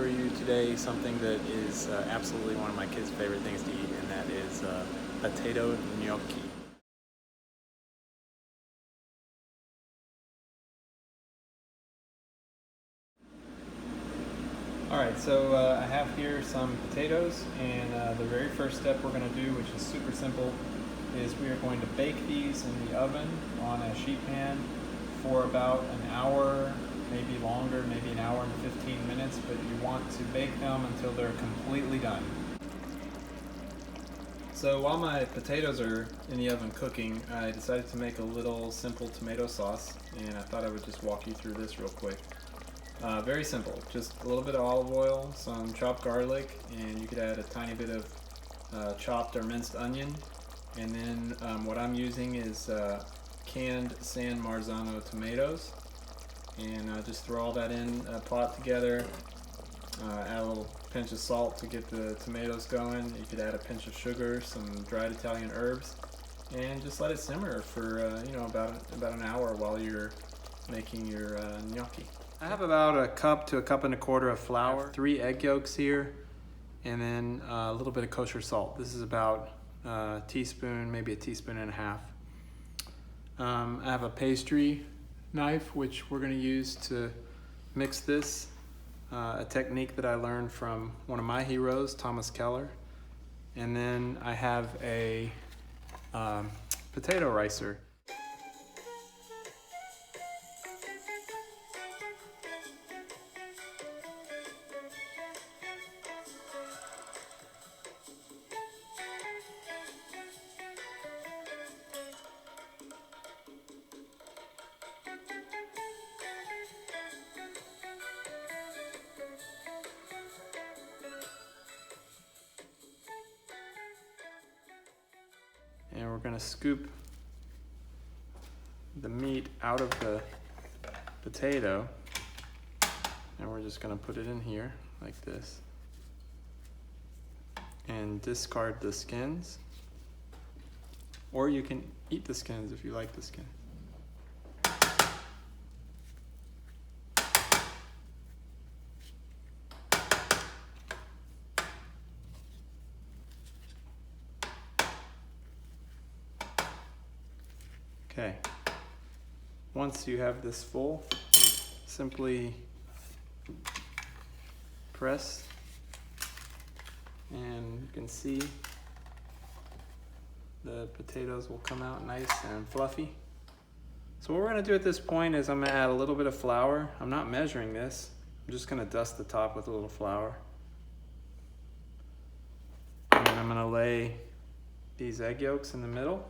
for you today something that is absolutely one of my kids' favorite things to eat, and that is potato gnocchi. Alright, so I have here some potatoes, and the very first step we're going to do, which is super simple, is we are going to bake these in the oven on a sheet pan for about an hour, maybe longer, maybe an hour and 15 minutes, but you want to bake them until they're completely done. So while my potatoes are in the oven cooking, I decided to make a little simple tomato sauce, and I thought I would just walk you through this real quick. Very simple, just a little bit of olive oil, some chopped garlic, and you could add a tiny bit of chopped or minced onion. And then what I'm using is canned San Marzano tomatoes, and just throw all that in a pot together. Add a little pinch of salt to get the tomatoes going. You could add a pinch of sugar, some dried Italian herbs, and just let it simmer for about an hour while you're making your gnocchi. I have about a cup to a cup and a quarter of flour, 3 egg yolks here, and then a little bit of kosher salt. This is about a teaspoon, maybe a teaspoon and a half. I have a pastry knife, which we're going to use to mix this, a technique that I learned from one of my heroes, Thomas Keller. And then I have a potato ricer. And we're going to scoop the meat out of the potato, and we're just going to put it in here like this and discard the skins, or you can eat the skins if you like the skin. Okay, once you have this full, simply press, and you can see the potatoes will come out nice and fluffy. So what we're going to do at this point is I'm going to add a little bit of flour. I'm not measuring this. I'm just going to dust the top with a little flour. And then I'm going to lay these egg yolks in the middle.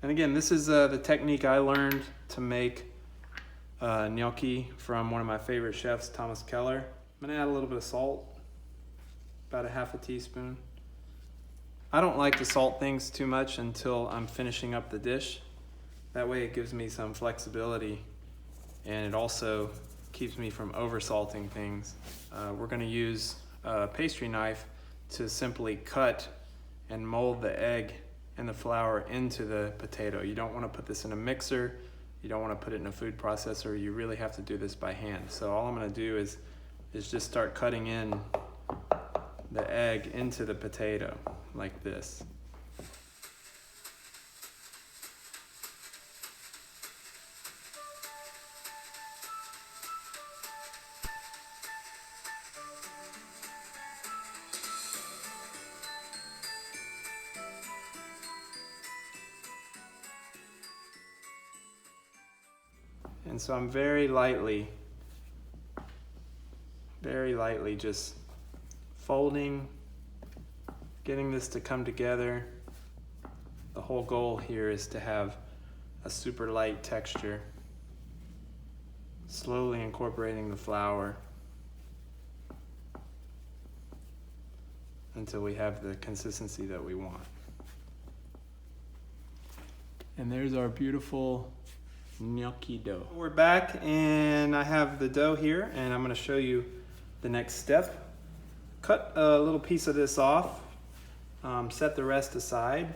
And again, this is the technique I learned to make gnocchi from one of my favorite chefs, Thomas Keller. I'm going to add a little bit of salt, about a half a teaspoon. I don't like to salt things too much until I'm finishing up the dish. That way it gives me some flexibility, and it also keeps me from over salting things. We're going to use a pastry knife to simply cut and mold the egg and the flour into the potato. You don't want to put this in a mixer. You don't want to put it in a food processor. You really have to do this by hand. So all I'm going to do is just start cutting in the egg into the potato like this. And so I'm very lightly just folding, getting this to come together. The whole goal here is to have a super light texture. Slowly incorporating the flour until we have the consistency that we want. And there's our beautiful gnocchi dough. We're back, and I have the dough here, and I'm going to show you the next step. Cut a little piece of this off, set the rest aside,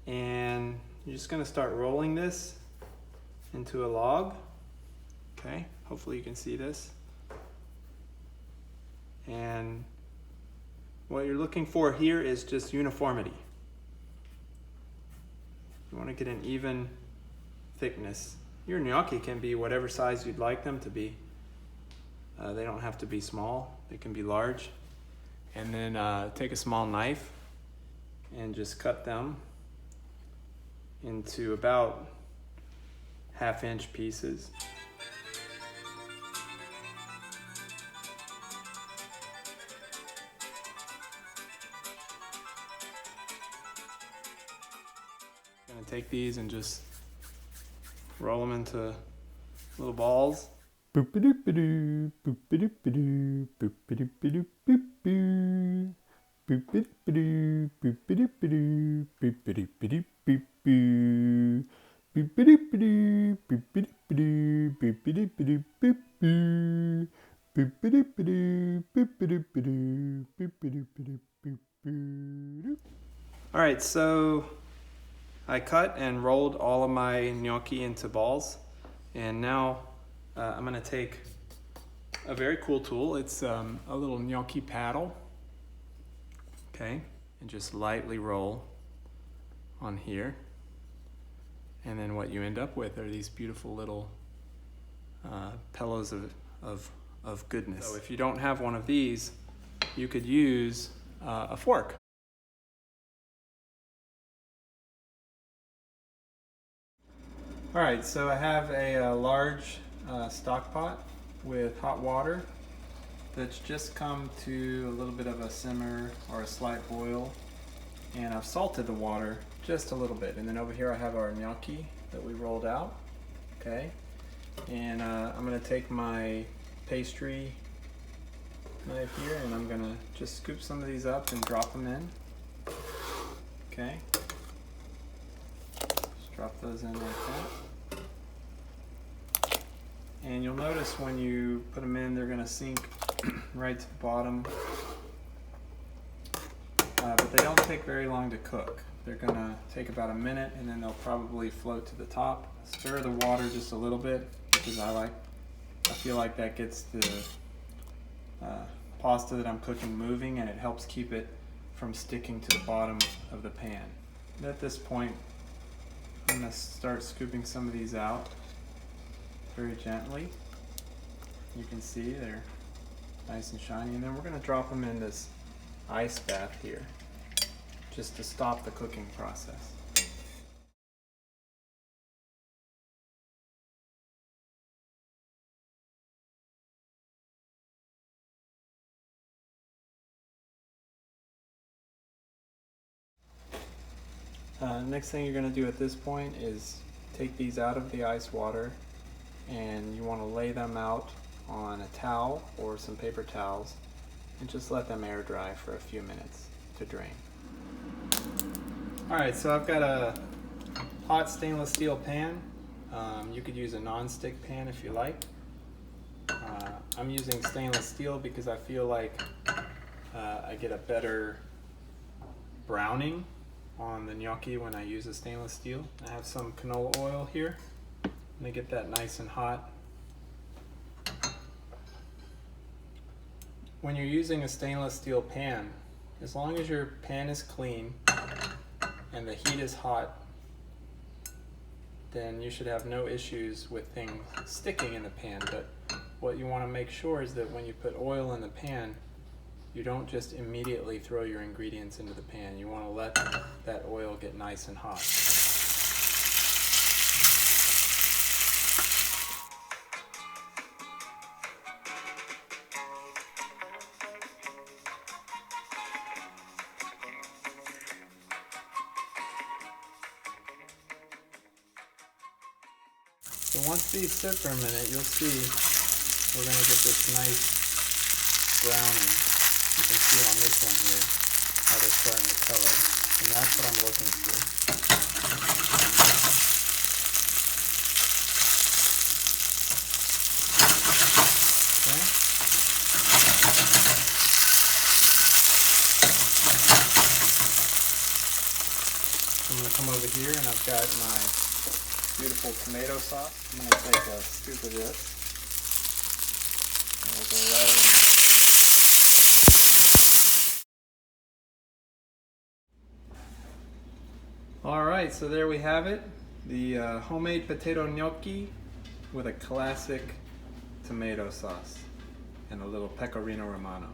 and you're just going to start rolling this into a log. Okay, hopefully you can see this. And what you're looking for here is just uniformity. You want to get an even thickness. Your gnocchi can be whatever size you'd like them to be. They don't have to be small, they can be large. And then take a small knife and just cut them into about 1/2-inch pieces. I'm gonna take these and just roll them into little balls. Boop-a-doop-a-doo, boop-a-doop-a-doo, boop-a-doop-a-doo, boop-boo. Boop-a-doop-a-doo, boop-a-doop-a-doo, boop-a-doop-a-doo, boop-boo. Boop-a-doop-a-doo, boop-a-doop-a-doo, boop-a-doop-a-doo, boop-boo. Boop-a-doop-a-doo, boop-a-doop-a-doo, boop-a-doop-a-doo, boop-boo. All right, so I cut and rolled all of my gnocchi into balls, and now I'm gonna take a very cool tool. It's a little gnocchi paddle, okay, and just lightly roll on here. And then what you end up with are these beautiful little pillows of goodness. So if you don't have one of these, you could use a fork. All right, so I have a large stock pot with hot water that's just come to a little bit of a simmer or a slight boil, and I've salted the water just a little bit. And then over here I have our gnocchi that we rolled out, okay? And I'm gonna take my pastry knife here and I'm gonna just scoop some of these up and drop them in, okay? Just drop those in like that. And you'll notice when you put them in, they're gonna sink right to the bottom. But they don't take very long to cook. They're gonna take about a minute and then they'll probably float to the top. Stir the water just a little bit because I feel like that gets the pasta that I'm cooking moving, and it helps keep it from sticking to the bottom of the pan. And at this point, I'm gonna start scooping some of these out very gently. You can see they're nice and shiny, and then we're gonna drop them in this ice bath here just to stop the cooking process. Next thing you're going to do at this point is take these out of the ice water, and you want to lay them out on a towel or some paper towels and just let them air dry for a few minutes to drain. Alright, so I've got a hot stainless steel pan. You could use a non-stick pan if you like. I'm using stainless steel because I feel like I get a better browning on the gnocchi when I use a stainless steel. I have some canola oil here. I'm gonna get that nice and hot. When you're using a stainless steel pan, as long as your pan is clean and the heat is hot, then you should have no issues with things sticking in the pan. But what you want to make sure is that when you put oil in the pan, you don't just immediately throw your ingredients into the pan. You want to let that oil get nice and hot. So once these sit for a minute, you'll see we're going to get this nice browning. You can see on this one here how they're starting to color, and that's what I'm looking for. Okay. I'm going to come over here and I've got my beautiful tomato sauce. I'm going to take a scoop of this. And we'll go right in. All right, so there we have it. The homemade potato gnocchi with a classic tomato sauce and a little pecorino romano.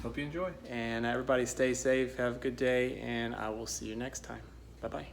Hope you enjoy. And everybody stay safe, have a good day, and I will see you next time. Bye-bye.